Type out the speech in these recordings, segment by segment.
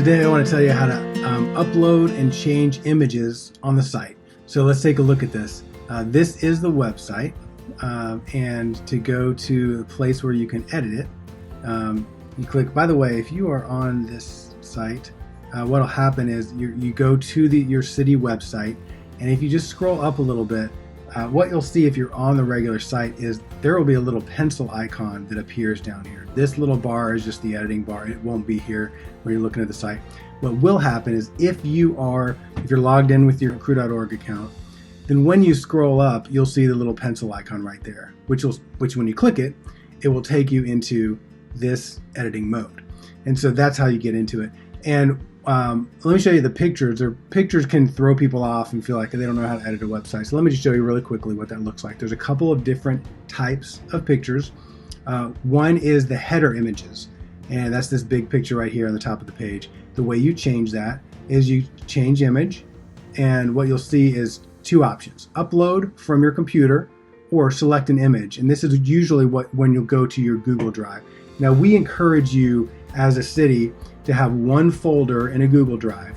Today I want to tell you how to upload and change images on the site. So let's take a look at this. This is the website, and to go to the place where you can edit it, you click. By the way, if you are on this site, what will happen is you go to your city website, and if you just scroll up a little bit, what you'll see if you're on the regular site is there will be a little pencil icon that appears down here. This little bar is just the editing bar. It won't be here when you're looking at the site. What will happen is if you're logged in with your crew.org account, then when you scroll up, you'll see the little pencil icon right there, which when you click it, it will take you into this editing mode. And so that's how you get into it. And let me show you the pictures. Pictures can throw people off and feel like they don't know how to edit a website. So let me just show you really quickly what that looks like. There's a couple of different types of pictures. One is the header images, and that's this big picture right here on the top of the page. The way you change that is you change image, and what you'll see is two options: upload from your computer or select an image. And this is usually when you'll go to your Google Drive. Now, we encourage you as a city to have one folder in a Google Drive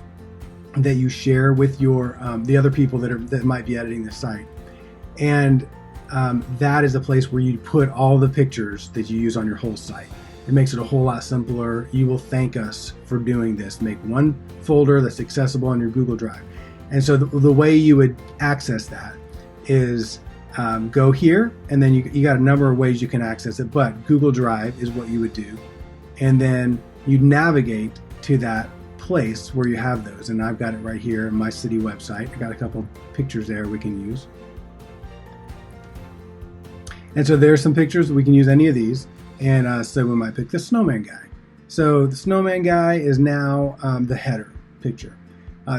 that you share with your the other people that might be editing the site, and that is a place where you put all the pictures that you use on your whole site. It makes it a whole lot simpler. You will thank us for doing this. Make one folder that's accessible on your Google Drive. And so the way you would access that is go here, and then you got a number of ways you can access it, but Google Drive is what you would do. And then you navigate to that place where you have those. And I've got it right here in my city website. I got a couple pictures there we can use. And so there's some pictures. We can use any of these. And so we might pick the snowman guy. So the snowman guy is now the header picture.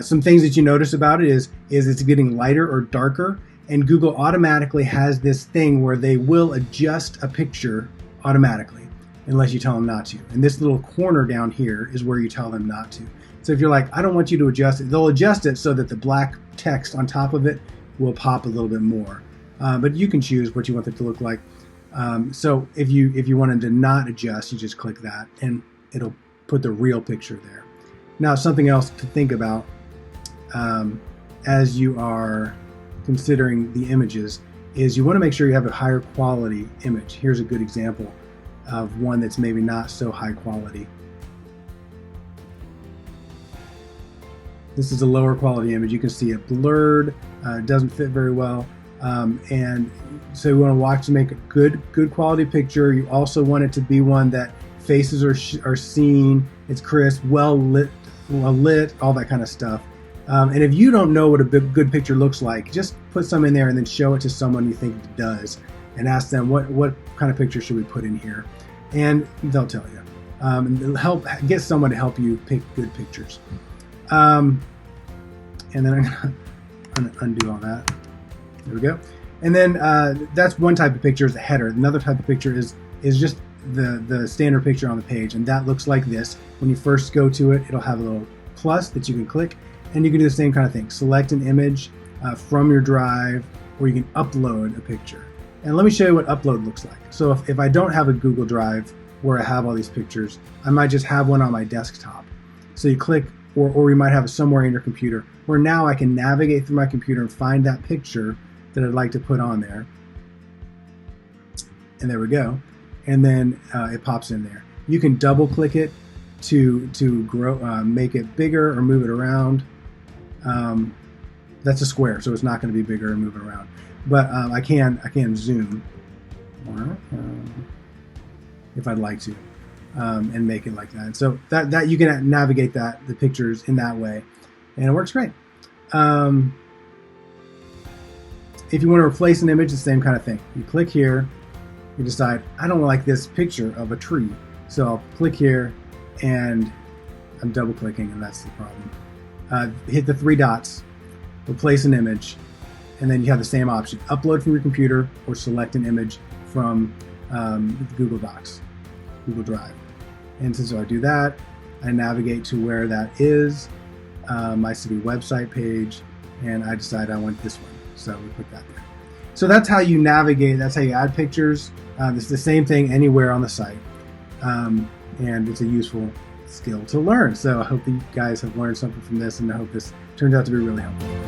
Some things that you notice about it is it's getting lighter or darker. And Google automatically has this thing where they will adjust a picture automatically unless you tell them not to. And this little corner down here is where you tell them not to. So if you're like, I don't want you to adjust it, they'll adjust it so that the black text on top of it will pop a little bit more. But you can choose what you want it to look like. So if you wanted to not adjust, you just click that and it'll put the real picture there. Now, something else to think about as you are considering the images is you want to make sure you have a higher quality image. Here's a good example of one that's maybe not so high quality. This is a lower quality image. You can see it blurred, doesn't fit very well. And so you want to watch to make a good quality picture. You also want it to be one that faces are seen, it's crisp, well lit, all that kind of stuff. And if you don't know what a good picture looks like, just put some in there and then show it to someone you think it does, and ask them what kind of picture should we put in here, and they'll tell you. And it'll get someone to help you pick good pictures. And then I'm gonna undo all that. There we go. And then that's one type of picture, is a header. Another type of picture is just the standard picture on the page, and that looks like this. When you first go to it, it'll have a little plus that you can click, and you can do the same kind of thing. Select an image from your drive, or you can upload a picture. And let me show you what upload looks like. So if I don't have a Google Drive where I have all these pictures, I might just have one on my desktop. So you click, or you might have it somewhere in your computer, where now I can navigate through my computer and find that picture that I'd like to put on there. And there we go. And then it pops in there. You can double click it to grow, make it bigger or move it around. That's a square, so it's not going to be bigger and move it around. But I can zoom if I'd like to, and make it like that. And so that you can navigate the pictures in that way, and it works great. If you want to replace an image, the same kind of thing. You click here, you decide, I don't like this picture of a tree. So I'll click here, and I'm double clicking, and that's the problem. Hit the three dots, replace an image, and then you have the same option: upload from your computer or select an image from Google Docs, Google Drive. And so I do that, I navigate to where that is, my city website page, and I decide I want this one. So we put that there. So that's how you navigate, that's how you add pictures. It's the same thing anywhere on the site. And it's a useful skill to learn. So I hope that you guys have learned something from this, and I hope this turns out to be really helpful.